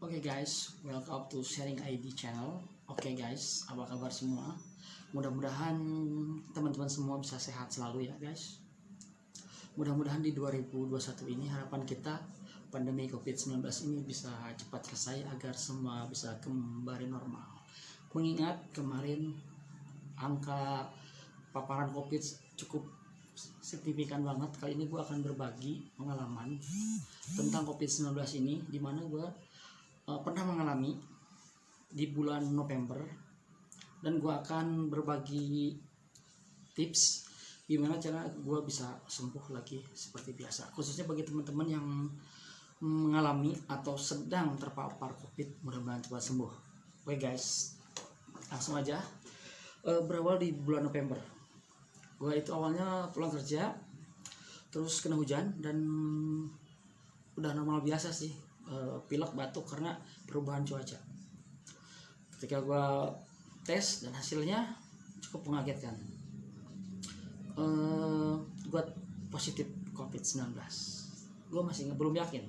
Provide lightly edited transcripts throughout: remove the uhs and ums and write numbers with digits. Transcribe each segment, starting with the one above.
Oke guys, welcome to Sharing ID channel. Oke guys, apa kabar semua? Mudah-mudahan teman-teman semua bisa sehat selalu ya guys. Mudah-mudahan di 2021 ini harapan kita pandemi COVID-19 ini bisa cepat selesai agar semua bisa kembali normal. Mengingat kemarin angka paparan COVID cukup signifikan banget. Kali ini gue akan berbagi pengalaman tentang COVID-19 ini, dimana gue pernah mengalami di bulan November, dan gue akan berbagi tips gimana cara gue bisa sembuh lagi seperti biasa, khususnya bagi teman-teman yang mengalami atau sedang terpapar COVID. Mudah-mudahan cepat sembuh. Oke guys, langsung aja. Berawal di bulan November, gue itu awalnya pulang kerja terus kena hujan dan udah normal biasa sih, pilek batuk karena perubahan cuaca. Ketika gue tes dan hasilnya cukup mengagetkan, gue positif COVID-19. Gue masih belum yakin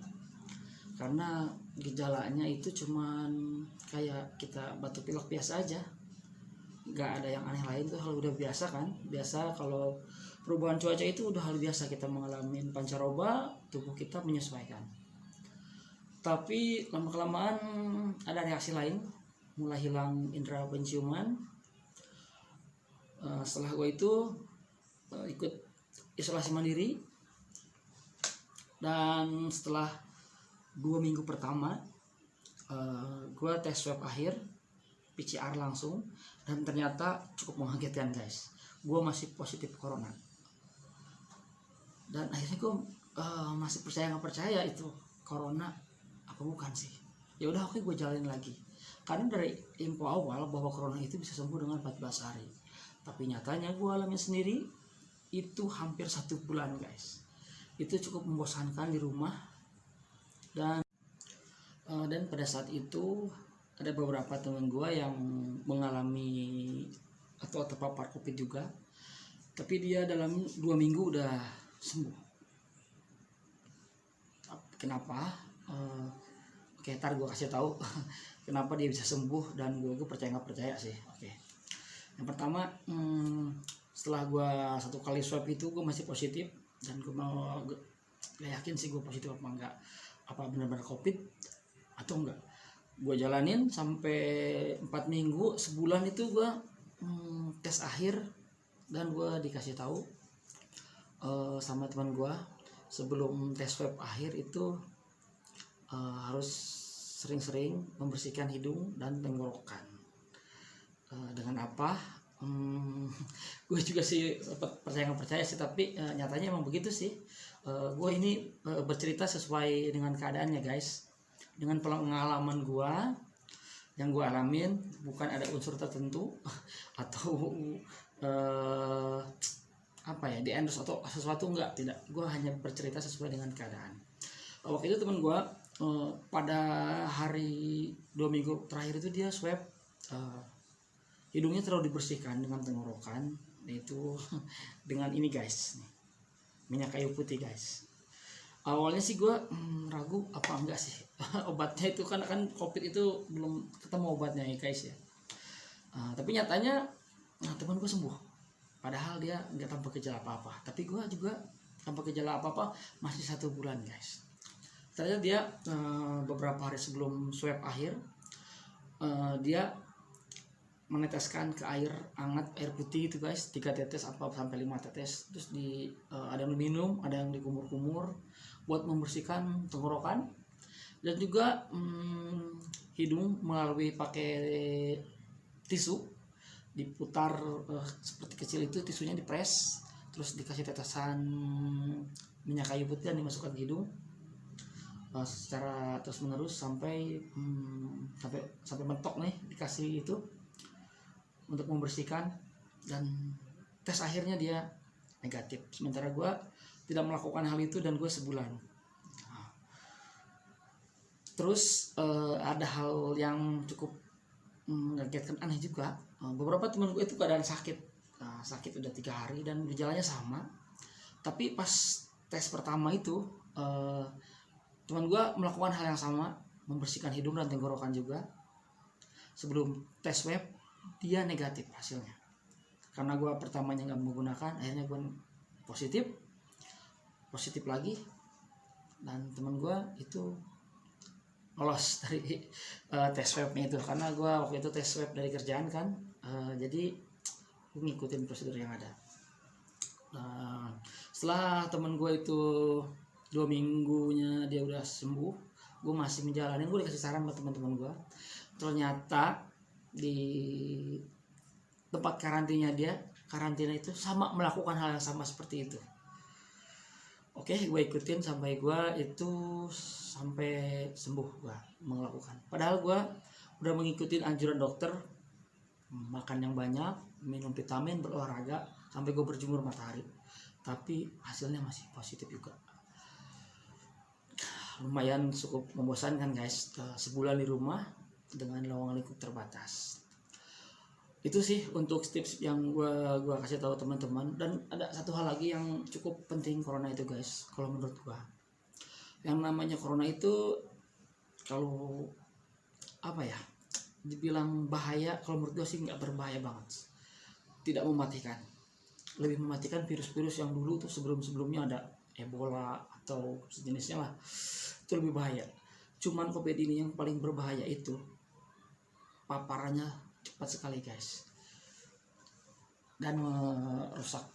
karena gejalanya itu cuman kayak kita batuk pilek biasa aja, nggak ada yang aneh lain. Tuh hal udah biasa kan, biasa kalau perubahan cuaca itu udah hal biasa, kita mengalami pancaroba, tubuh kita menyesuaikan. Tapi lama-kelamaan ada reaksi lain, mulai hilang indera penciuman. Setelah gue itu ikut isolasi mandiri, dan setelah 2 minggu pertama gue tes swab akhir PCR langsung, dan ternyata cukup mengagetkan guys, gue masih positif corona. Dan akhirnya gue masih percaya nggak percaya itu corona apa bukan sih. Ya udah, oke, gue jalanin lagi, karena dari info awal bahwa corona itu bisa sembuh dengan 14 hari, tapi nyatanya gue alami sendiri itu hampir 1 bulan guys. Itu cukup membosankan di rumah, dan pada saat itu ada beberapa teman gue yang mengalami atau terpapar COVID juga, tapi dia dalam 2 minggu udah sembuh. Kenapa? Oke, ntar gue kasih tahu kenapa dia bisa sembuh, dan gue percaya nggak percaya sih. Oke, yang pertama, setelah gue 1 kali swab itu gue masih positif, dan gue mau gak yakin sih gue positif apa enggak, apa benar-benar COVID atau enggak. Gue jalanin sampai 4 minggu, sebulan itu gue tes akhir, dan gue dikasih tahu sama teman gue sebelum tes swab akhir itu harus sering-sering membersihkan hidung dan tenggorokan. Dengan apa? Gue juga sih percaya nggak percaya sih, tapi nyatanya emang begitu sih. Gue ini bercerita sesuai dengan keadaannya guys, dengan pengalaman gue yang gue alamin, bukan ada unsur tertentu atau di endorse atau sesuatu, enggak, tidak. Gue hanya bercerita sesuai dengan keadaan. Waktu itu teman gue pada hari 2 minggu terakhir itu dia swab, hidungnya terlalu dibersihkan dengan tenggorokan, yaitu dengan ini guys, minyak kayu putih guys. Awalnya sih gue ragu apa enggak sih obatnya itu, kan COVID itu belum ketemu obatnya ya guys ya. Tapi nyatanya teman gue sembuh, padahal dia nggak tanpa gejala apa-apa. Tapi gue juga tanpa gejala apa-apa masih 1 bulan guys. Ternyata dia beberapa hari sebelum swab akhir, dia meneteskan ke air hangat, air putih itu guys, 3 tetes apa sampai 5 tetes, terus ada yang diminum, ada yang dikumur-kumur buat membersihkan tenggorokan, dan juga hidung melalui pakai tisu, diputar seperti kecil itu, tisunya dipres, terus dikasih tetesan minyak kayu putih dan dimasukkan ke hidung secara terus menerus sampai mentok nih, dikasih itu untuk membersihkan. Dan tes akhirnya dia negatif, sementara gue tidak melakukan hal itu, dan gue sebulan. Terus ada hal yang cukup mengagetkan, aneh juga. Beberapa teman gue itu keadaan sakit, sakit udah 3 hari dan gejalanya sama. Tapi pas tes pertama itu teman gue melakukan hal yang sama, membersihkan hidung dan tenggorokan juga. Sebelum tes swab dia negatif hasilnya, karena gue pertamanya nggak menggunakan, akhirnya gue positif lagi, dan teman gue itu lolos dari tes swabnya itu, karena gue waktu itu tes swab dari kerjaan kan. Jadi gue ngikutin prosedur yang ada. Setelah teman gue itu 2 minggunya dia udah sembuh, gue masih menjalani. Gue dikasih saran sama teman-teman gue, ternyata di tempat karantina itu sama melakukan hal yang sama seperti itu. Oke, gue ikutin sampai gue itu sampai sembuh, gue melakukan. Padahal gue udah mengikuti anjuran dokter, makan yang banyak, minum vitamin, berolahraga, sampai gue berjemur matahari, tapi hasilnya masih positif juga. Lumayan cukup membosankan guys, sebulan di rumah dengan lowongan lingkup terbatas. Itu sih untuk tips yang gue kasih tahu teman-teman. Dan ada satu hal lagi yang cukup penting corona itu guys, kalau menurut gue. Yang namanya corona itu, kalau apa ya, dibilang bahaya, kalau menurut gue sih nggak berbahaya banget, tidak mematikan. Lebih mematikan virus-virus yang dulu tuh sebelum-sebelumnya ada Ebola atau sejenisnya lah, itu lebih bahaya. Cuman COVID ini yang paling berbahaya itu paparannya cepat sekali guys, dan merusak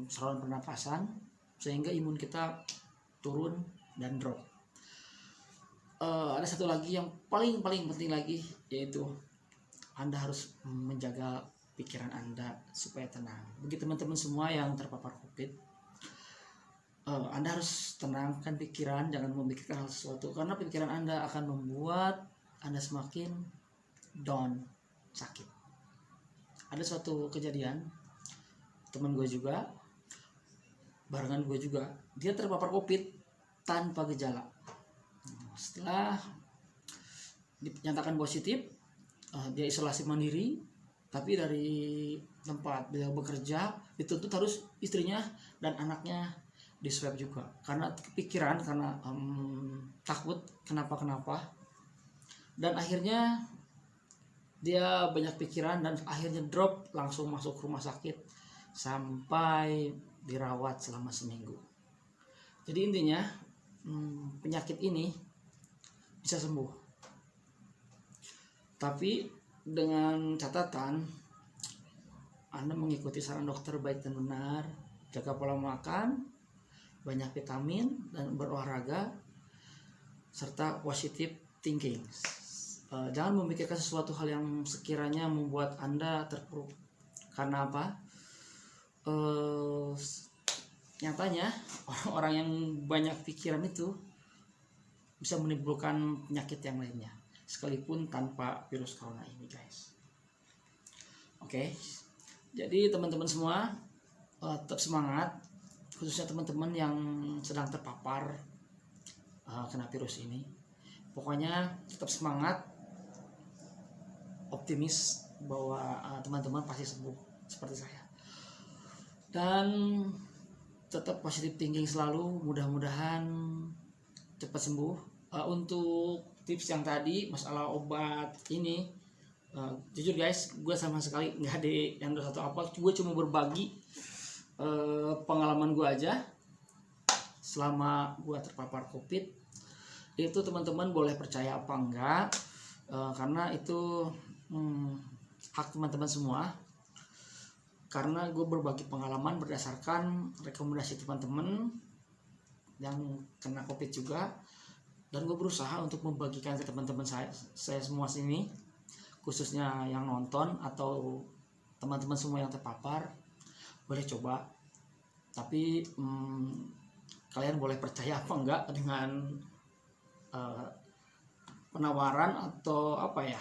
saluran pernapasan sehingga imun kita turun dan drop. Ada satu lagi yang paling penting lagi, yaitu Anda harus menjaga pikiran Anda supaya tenang. Bagi teman-teman semua yang terpapar COVID, Anda harus tenangkan pikiran, jangan memikirkan hal sesuatu, karena pikiran Anda akan membuat Anda semakin down, sakit. Ada suatu kejadian, teman gue juga, barengan gue juga, dia terpapar COVID tanpa gejala. Setelah dinyatakan positif, dia isolasi mandiri, tapi dari tempat beliau bekerja dituntut harus istrinya dan anaknya di swab juga, karena kepikiran, karena takut kenapa, dan akhirnya dia banyak pikiran dan akhirnya drop, langsung masuk rumah sakit sampai dirawat selama seminggu. Jadi intinya penyakit ini bisa sembuh, tapi dengan catatan Anda mengikuti saran dokter baik dan benar, jaga pola makan, banyak vitamin, dan berolahraga, serta positive thinking. Jangan memikirkan sesuatu hal yang sekiranya membuat Anda terpuruk. Karena apa? Nyatanya orang-orang yang banyak pikiran itu bisa menimbulkan penyakit yang lainnya, sekalipun tanpa virus corona ini guys. Oke, jadi teman-teman semua tetap semangat, khususnya teman-teman yang sedang terpapar kena virus ini. Pokoknya tetap semangat, optimis bahwa teman-teman pasti sembuh seperti saya, dan tetap positive thinking selalu, mudah-mudahan cepat sembuh. Untuk tips yang tadi masalah obat ini, jujur guys, gue sama sekali nggak ada yang dosa atau apa, gue cuma berbagi pengalaman gue aja selama gue terpapar COVID. Itu teman-teman boleh percaya apa enggak, karena itu hak teman-teman semua, karena gue berbagi pengalaman berdasarkan rekomendasi teman-teman yang kena COVID juga, dan gue berusaha untuk membagikan ke teman-teman saya semua sini, khususnya yang nonton atau teman-teman semua yang terpapar. Boleh coba, tapi kalian boleh percaya apa enggak dengan penawaran atau apa ya,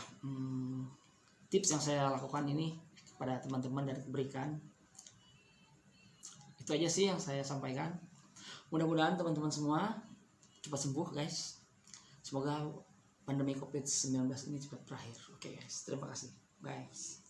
tips yang saya lakukan ini kepada teman-teman dan berikan. Itu aja sih yang saya sampaikan. Mudah-mudahan teman-teman semua cepat sembuh guys. Semoga pandemi COVID-19 ini cepat berakhir. Oke guys, terima kasih guys.